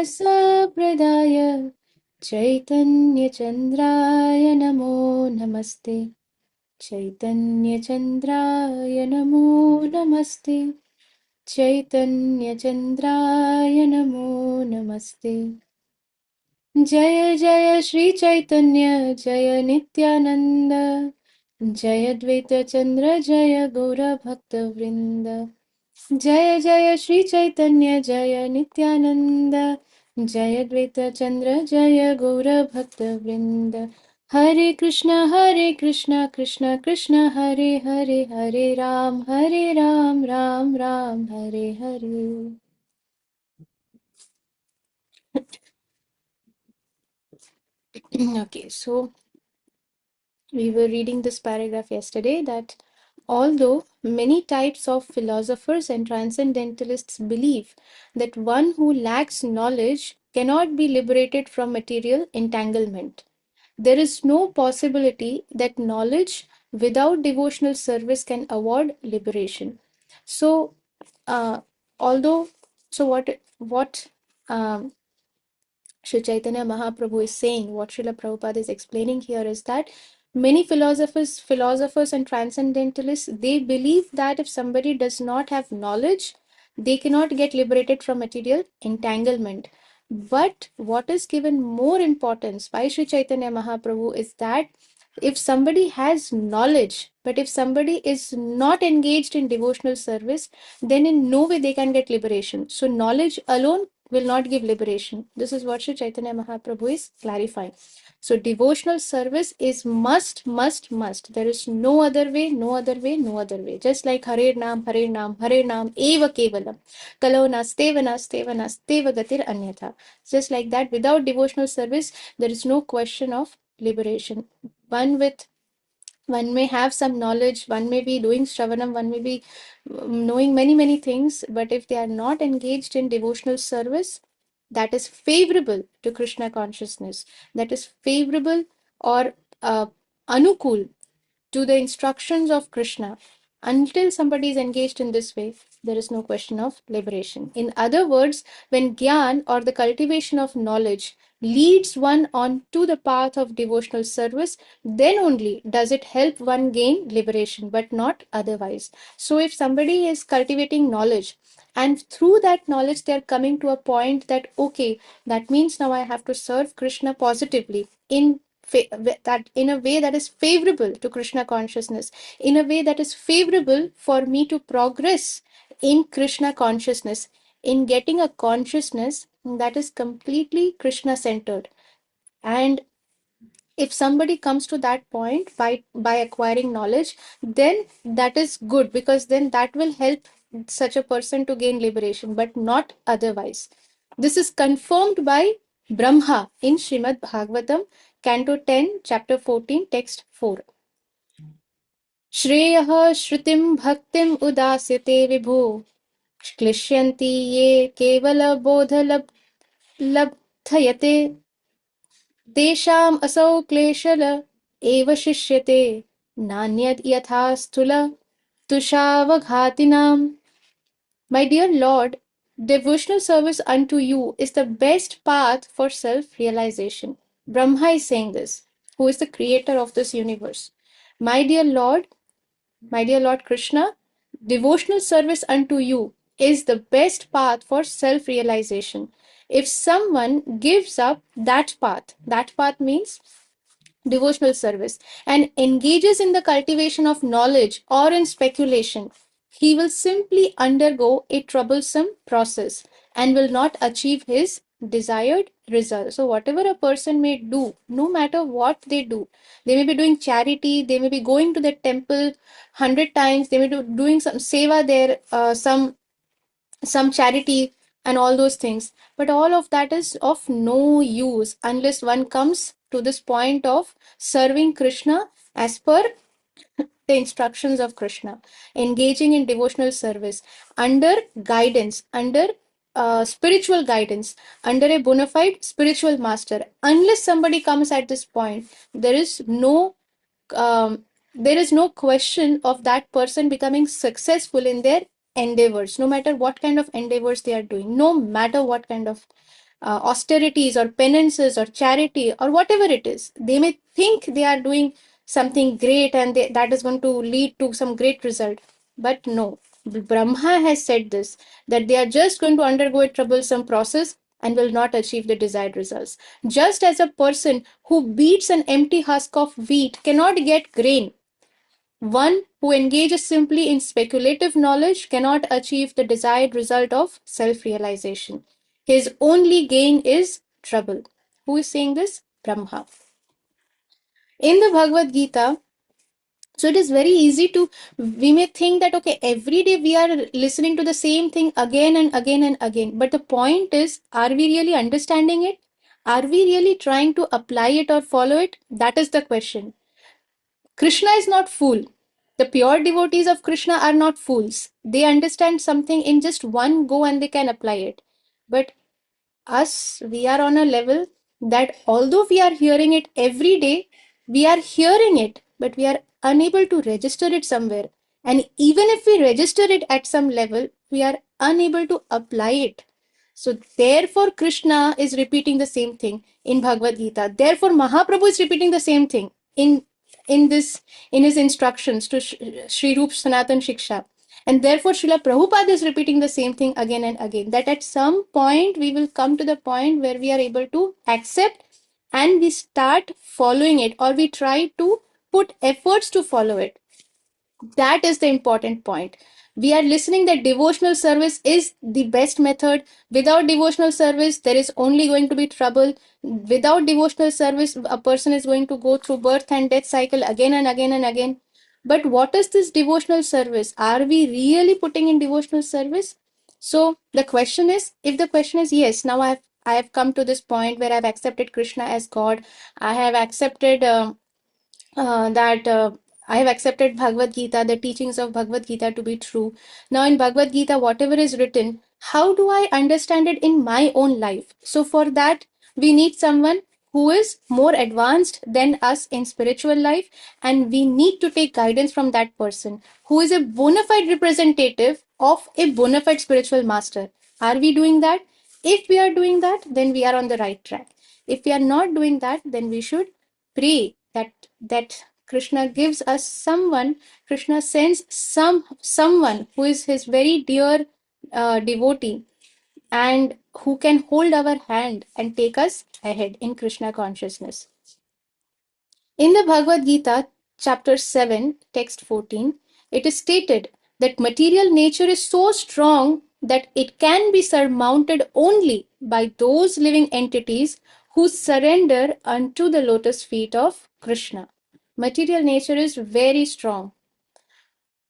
सम्प्रदाय चैतन्यचन्द्राय नमो नमस्ते। चैतन्यचन्द्राय नमो नमस्ते। चैतन्यचन्द्राय नमो नमस्ते। जय जय श्री चैतन्य जय नित्यानंद। जय द्वैतचन्द्र जय गौरभक्तवृन्द। जय जय श्री चैतन्य जय नित्यानंद। जय द्वैतचन्द्र जय गौरभक्तवृन्द। हरे कृष्ण कृष्ण कृष्ण हरे हरे, हरे Ram Ram Ram Hare Hare. Okay, so we were reading this paragraph yesterday that although many types of philosophers and transcendentalists believe that one who lacks knowledge cannot be liberated from material entanglement, there is no possibility that knowledge without devotional service can award liberation. So, although, so what Sri Chaitanya Mahaprabhu is saying, what Srila Prabhupada is explaining here is that many philosophers and transcendentalists, they believe that if somebody does not have knowledge, they cannot get liberated from material entanglement. But what is given more importance by Sri Chaitanya Mahaprabhu is that if somebody has knowledge, but if somebody is not engaged in devotional service, then in no way they can get liberation. So knowledge alone will not give liberation. This is what Sri Chaitanya Mahaprabhu is clarifying. So devotional service is must, must, must. There is no other way, no other way, no other way. Just like Hare Nam, Hare Nam, Hare Nam, Eva Kevalam. Kalo nasteva nasteva nasteva gatir anyatha. Just like that, without devotional service, there is no question of liberation. One may have some knowledge, one may be doing Shravanam, one may be knowing many things, but if they are not engaged in devotional service, that is favorable to Krishna consciousness, that is favorable or anukul to the instructions of Krishna. Until somebody is engaged in this way, there is no question of liberation. In other words, when Gyan or the cultivation of knowledge leads one on to the path of devotional service, then only does it help one gain liberation, but not otherwise. So if somebody is cultivating knowledge, and through that knowledge they are coming to a point that, okay, that means now I have to serve Krishna positively that in a way that is favorable to Krishna consciousness, in a way that is favorable for me to progress in Krishna consciousness, in getting a consciousness that is completely Krishna centered. And if somebody comes to that point by acquiring knowledge, then that is good, because then that will help such a person to gain liberation, but not otherwise. This is confirmed by Brahma in Srimad Bhagavatam, Canto 10, Chapter 14, Text 4. श्रेयः श्रुतिं भक्तिम् उदास्यते विभो क्लिश्यन्ति ये केवलबोधलब्धयते तेषाम् असौ क्लेशल एव शिष्यते नान्यद् यथा स्थूल तुषावघातिनाम्. My dear Lord, devotional service unto you is the best path for self-realization. Brahma is saying this, who is the creator of this universe. My dear Lord, my dear Lord Krishna, devotional service unto you is the best path for self-realization. If someone gives up that path means devotional service, and engages in the cultivation of knowledge or in speculation, he will simply undergo a troublesome process and will not achieve his desired result. So whatever a person may do, no matter what they do, they may be doing charity, they may be going to the temple 100 times, they may be doing some seva there, some charity and all those things, but all of that is of no use unless one comes to this point of serving Krishna as per the instructions of Krishna, engaging in devotional service under guidance, under spiritual guidance, under a bona fide spiritual master. Unless somebody comes at this point, there is no um, there is no question of that person becoming successful in their endeavors, no matter what kind of endeavors they are doing, no matter what kind of austerities or penances or charity or whatever it is. They may think they are doing something great and that is going to lead to some great result. But no, Brahma has said this, that they are just going to undergo a troublesome process and will not achieve the desired results. Just as a person who beats an empty husk of wheat cannot get grain, one who engages simply in speculative knowledge cannot achieve the desired result of self realization. His only gain is trouble. Who is saying this? Brahma. In the Bhagavad Gita, so it is very easy to, we may think that, okay, every day we are listening to the same thing again and again and again. But the point is, are we really understanding it? Are we really trying to apply it or follow it? That is the question. Krishna is not fool. The pure devotees of Krishna are not fools. They understand something in just one go and they can apply it. But us, we are on a level that although we are hearing it every day, we are hearing it, but we are unable to register it somewhere. And even if we register it at some level, we are unable to apply it. So therefore, Krishna is repeating the same thing in Bhagavad Gita. Therefore, Mahaprabhu is repeating the same thing in this in his instructions to Sri Rup Sanatan Shiksha. And therefore, Srila Prabhupada is repeating the same thing again and again. That at some point we will come to the point where we are able to accept and we start following it, or we try to put efforts to follow it. That is the important point. We are listening that devotional service is the best method. Without devotional service, there is only going to be trouble. Without devotional service, a person is going to go through birth and death cycle again and again and again. But what is this devotional service? Are we really putting in devotional service? So the question is, if the question is yes, now I have come to this point where I've accepted Krishna as God. I have accepted that I have accepted Bhagavad Gita, the teachings of Bhagavad Gita to be true. Now, in Bhagavad Gita, whatever is written, how do I understand it in my own life? So, for that, we need someone who is more advanced than us in spiritual life, and we need to take guidance from that person who is a bona fide representative of a bona fide spiritual master. Are we doing that? If we are doing that, then we are on the right track. If we are not doing that, then we should pray that Krishna gives us someone, Krishna sends someone who is his very dear devotee and who can hold our hand and take us ahead in Krishna consciousness. In the Bhagavad Gita, chapter 7, text 14, it is stated that material nature is so strong that it can be surmounted only by those living entities who surrender unto the lotus feet of Krishna. Material nature is very strong.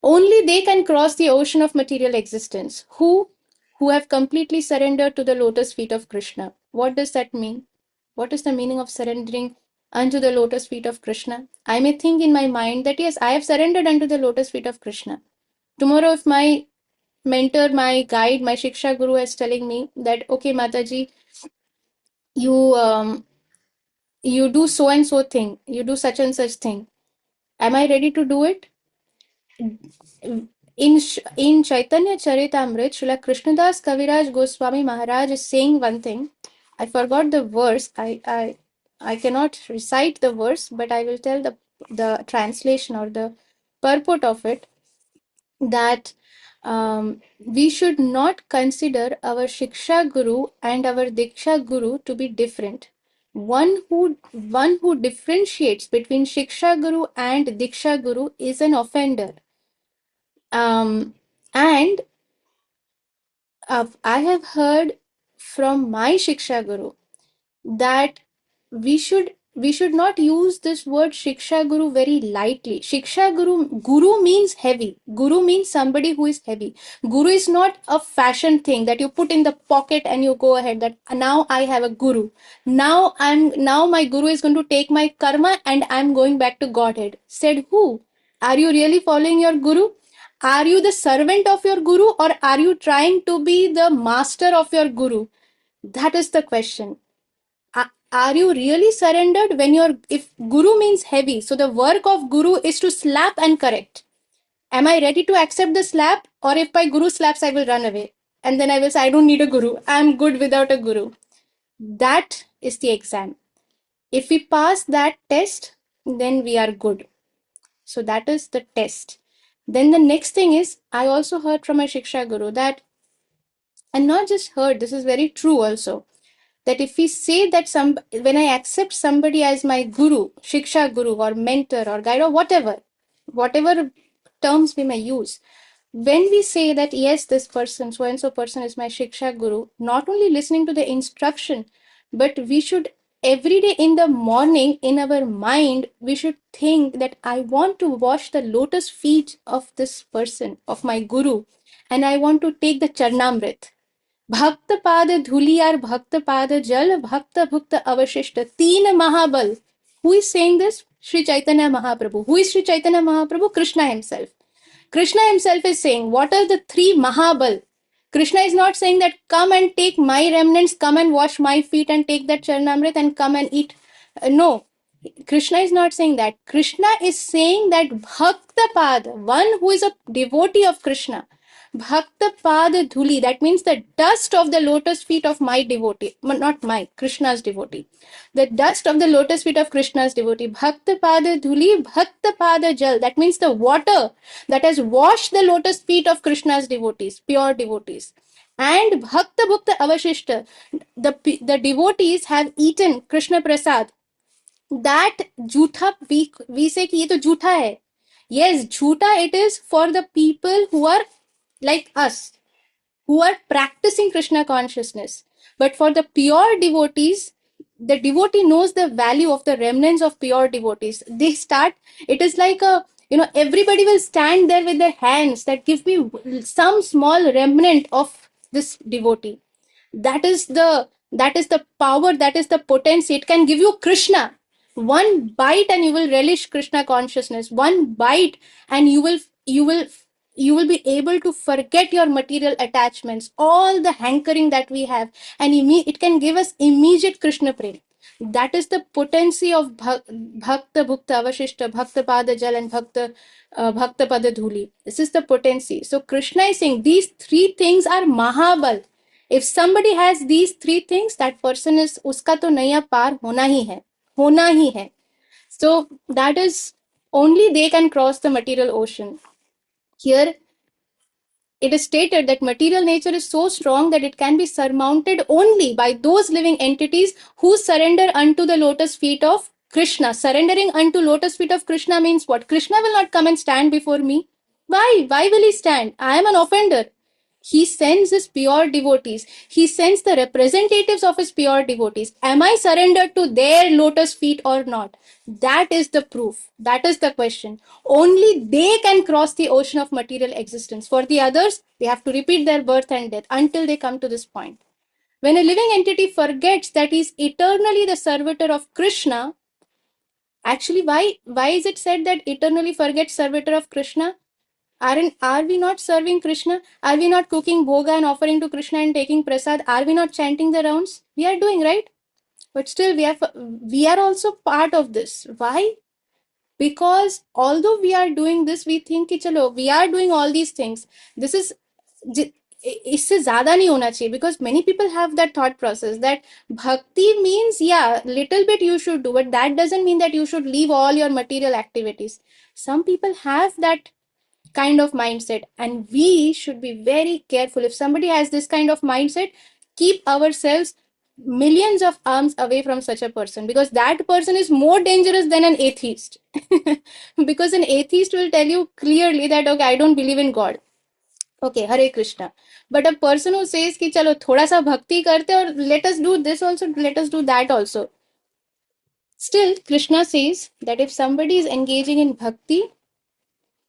Only they can cross the ocean of material existence. Who have completely surrendered to the lotus feet of Krishna. What does that mean? What is the meaning of surrendering unto the lotus feet of Krishna? I may think in my mind that yes, I have surrendered unto the lotus feet of Krishna. Tomorrow, if my mentor, my guide, my Shiksha Guru is telling me that, okay, Mataji, you do so and so thing, you do such and such thing. Am I ready to do it? In Chaitanya Charitamrita, Srila Krishnadas Kaviraj Goswami Maharaj is saying one thing. I forgot the verse. I cannot recite the verse, but I will tell the translation or the purport of it, that we should not consider our Shiksha Guru and our Diksha Guru to be different. One who differentiates between Shiksha Guru and Diksha Guru is an offender. And I have heard from my Shiksha Guru that we should not use this word Shiksha Guru very lightly. Shiksha Guru means heavy. Guru means somebody who is heavy. Guru is not a fashion thing that you put in the pocket and you go ahead, that now I have a guru. Now my guru is going to take my karma and I'm going back to Godhead. Said who? Are you really following your guru? Are you the servant of your guru, or are you trying to be the master of your guru? That is the question. Are you really surrendered? If guru means heavy, so the work of guru is to slap and correct. Am I ready to accept the slap? Or if my guru slaps, I will run away. And then I will say, I don't need a guru. I'm good without a guru. That is the exam. If we pass that test, then we are good. So that is the test. Then the next thing is, I also heard from my Shiksha Guru that, and not just heard, this is very true also, that if we say that when I accept somebody as my guru, Shiksha Guru or mentor or guide or whatever terms we may use, when we say that yes, this person, so and so person is my Shiksha Guru, not only listening to the instruction, but we should every day in the morning in our mind, we should think that I want to wash the lotus feet of this person, of my Guru, and I want to take the Charnamrit. भक्त पाद धूलि और भक्त पाद जल भक्त भुक्त अवशिष्ट तीन महाबल. Who is saying this? Sri Chaitanya Mahaprabhu. Who is Sri Chaitanya Mahaprabhu? Krishna himself. Krishna himself is saying, what are the three Mahabal? Krishna is not saying that come and take my remnants, come and wash my feet and take that Charnamrit and come and eat. No, Krishna is not saying that. Krishna is saying that Bhakta Pad, one who is a devotee of Krishna, Bhakta Pada Dhuli, that means the dust of the lotus feet of my devotee, not my, Krishna's devotee. The dust of the lotus feet of Krishna's devotee. Bhakta Pada Dhuli, Bhakta Pada Jal, that means the water that has washed the lotus feet of Krishna's devotees, pure devotees. And Bhakta Bhukta Avashishta, the devotees have eaten Krishna Prasad. That jhutha, we say कि ये तो झूठा है. Yes, jhuta it is for the people who are like us, who are practicing Krishna consciousness. But for the pure devotees, the devotee knows the value of the remnants of pure devotees. They start, it is like a, everybody will stand there with their hands that give me some small remnant of this devotee. That is the power, that is the potency. It can give you Krishna. One bite and you will relish Krishna consciousness. One bite and you will be able to forget your material attachments, all the hankering that we have, and it can give us immediate Krishna prem. That is the potency of Bhakta Bhukta Avashishta, Bhakta Pada Jal, and Bhakta Pada Dhuli. This is the potency. So Krishna is saying these three things are Mahabal. If somebody has these three things, that person is, uska to naya par hona hi hai. So that is, only they can cross the material ocean. Here it is stated that material nature is so strong that it can be surmounted only by those living entities who surrender unto the lotus feet of Krishna. Surrendering unto lotus feet of Krishna means what? Krishna will not come and stand before me. Why? Why will he stand? I am an offender. He sends his pure devotees. He sends the representatives of his pure devotees. Am I surrendered to their lotus feet or not? That is the proof. That is the question. Only they can cross the ocean of material existence. For the others, they have to repeat their birth and death until they come to this point. When a living entity forgets that he is eternally the servitor of Krishna, actually, why is it said that eternally forgets servitor of Krishna? Are we not serving Krishna? Are we not cooking bhoga and offering to Krishna and taking prasad? Are we not chanting the rounds? We are doing, right? But still, we are also part of this. Why? Because although we are doing this, we think कि चलो we are doing all these things. This is इससे ज्यादा नहीं होना चाहिए, because many people have that thought process that bhakti means, yeah, little bit you should do, but that doesn't mean that you should leave all your material activities. Some people have that kind of mindset, and we should be very careful. If somebody has this kind of mindset, keep ourselves millions of arms away from such a person, because that person is more dangerous than an atheist. Because an atheist will tell you clearly that, okay, I don't believe in God, okay, Hare Krishna. But a person who says कि चलो थोड़ा सा भक्ति करते और let us do this also, let us do that also, still Krishna says that if somebody is engaging in bhakti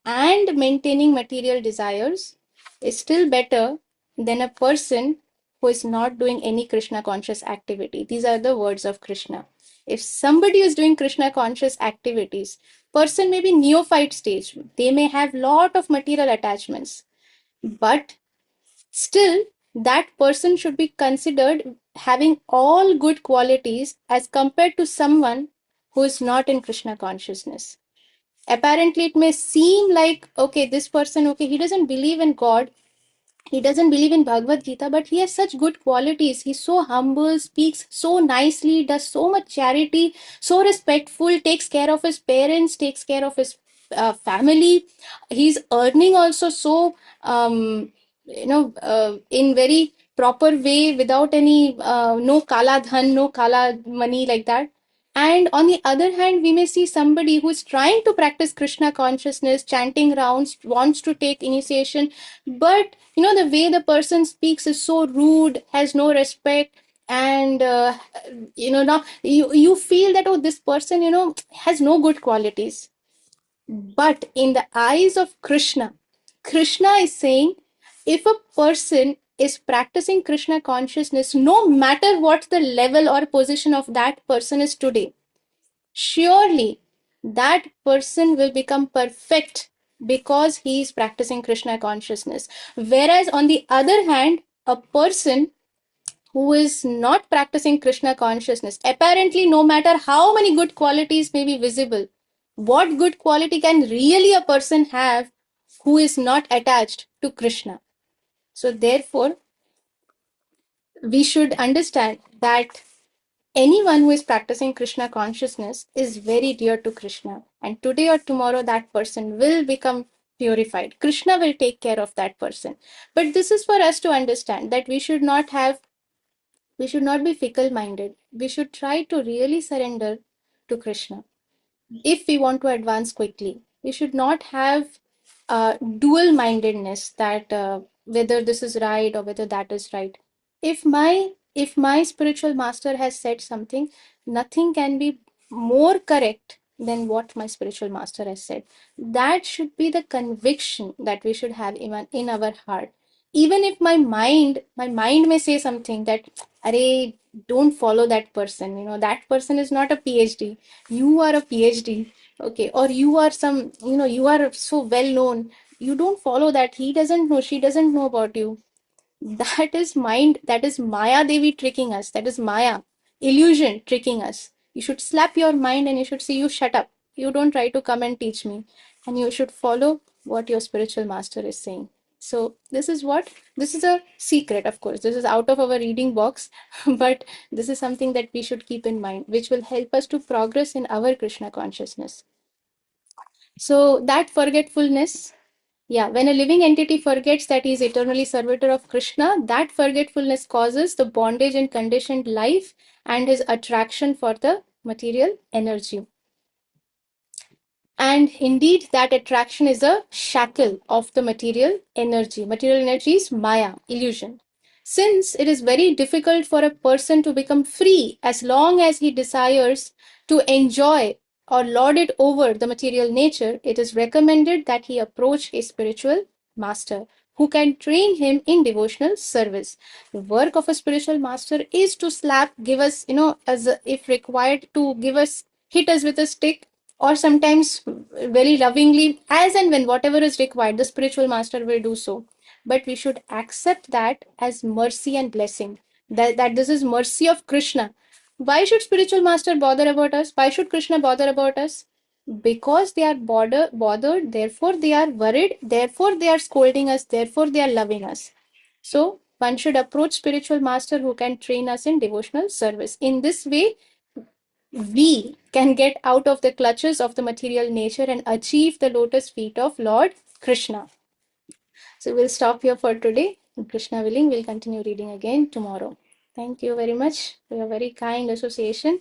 and maintaining material desires, is still better than a person who is not doing any Krishna conscious activity. These are the words of Krishna. If somebody is doing Krishna conscious activities, person may be neophyte stage, they may have lot of material attachments, but still that person should be considered having all good qualities as compared to someone who is not in Krishna consciousness. Apparently it may seem like, okay, this person, okay, he doesn't believe in God, He doesn't believe in Bhagavad Gita, but he has such good qualities. He's so humble, speaks so nicely, does so much charity, so respectful, takes care of his parents, takes care of his family. He's earning also so, in very proper way, without any, no kala dhan, no kala money like that. And on the other hand, we may see somebody who is trying to practice Krishna consciousness, chanting rounds, wants to take initiation, but the way the person speaks is so rude, has no respect, and now you feel that, oh, this person has no good qualities. But in the eyes of Krishna is saying, if a person is practicing Krishna consciousness, no matter what the level or position of that person is today, surely that person will become perfect because he is practicing Krishna consciousness. Whereas, on the other hand, a person who is not practicing Krishna consciousness, apparently, no matter how many good qualities may be visible, what good quality can really a person have who is not attached to Krishna? So, therefore, we should understand that anyone who is practicing Krishna consciousness is very dear to Krishna. And today or tomorrow, that person will become purified. Krishna will take care of that person. But this is for us to understand that we should not be fickle minded. We should try to really surrender to Krishna if we want to advance quickly. We should not have dual mindedness that whether this is right or whether that is right. If my spiritual master has said something, nothing can be more correct than what my spiritual master has said. That should be the conviction that we should have in our heart. Even if my mind may say something that, Arey, don't follow that person. That person is not a PhD. You are a PhD. Okay, or you are you are so well known. You don't follow that. He doesn't know, she doesn't know about you. That is mind, that is Maya Devi tricking us. That is Maya, illusion tricking us. You should slap your mind and you should say, you shut up. You don't try to come and teach me. And you should follow what your spiritual master is saying. So, this is a secret, of course. This is out of our reading box, but this is something that we should keep in mind, which will help us to progress in our Krishna consciousness. So, that forgetfulness, yeah, when a living entity forgets that he is eternally servitor of Krishna, that forgetfulness causes the bondage in conditioned life and his attraction for the material energy. And indeed, that attraction is a shackle of the material energy. Material energy is Maya, illusion. Since it is very difficult for a person to become free as long as he desires to enjoy or lord it over the material nature, it is recommended that he approach a spiritual master who can train him in devotional service. The work of a spiritual master is to slap, give us, if required, to give us, hit us with a stick, or sometimes very lovingly, as and when whatever is required, the spiritual master will do so. But we should accept that as mercy and blessing, that this is mercy of Krishna. Why should spiritual master bother about us? Why should Krishna bother about us? Because they are bothered, therefore they are worried, therefore they are scolding us, therefore they are loving us. So one should approach spiritual master who can train us in devotional service. In this way, we can get out of the clutches of the material nature and achieve the lotus feet of Lord Krishna. So we'll stop here for today. Krishna willing, we'll continue reading again tomorrow. Thank you very much for your very kind association.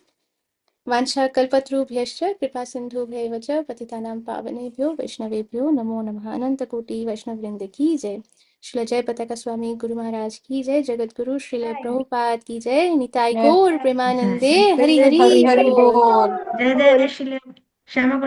वाञ्छा कल्पतरुभ्यश्च कृपा सिन्धुभ्यैव च पतितानां पावनेभ्यो वैष्णवेभ्यो नमो नमः। अनंतकोटि वैष्णववृंद की जय। श्रील जय पताका स्वामी गुरु महाराज की जय। जगत गुरु श्रील प्रभुपाद की जय। निताई गौर प्रेमानंदे हरि हरि हरि हरि बोल। बोल। जय जय श्री श्यामा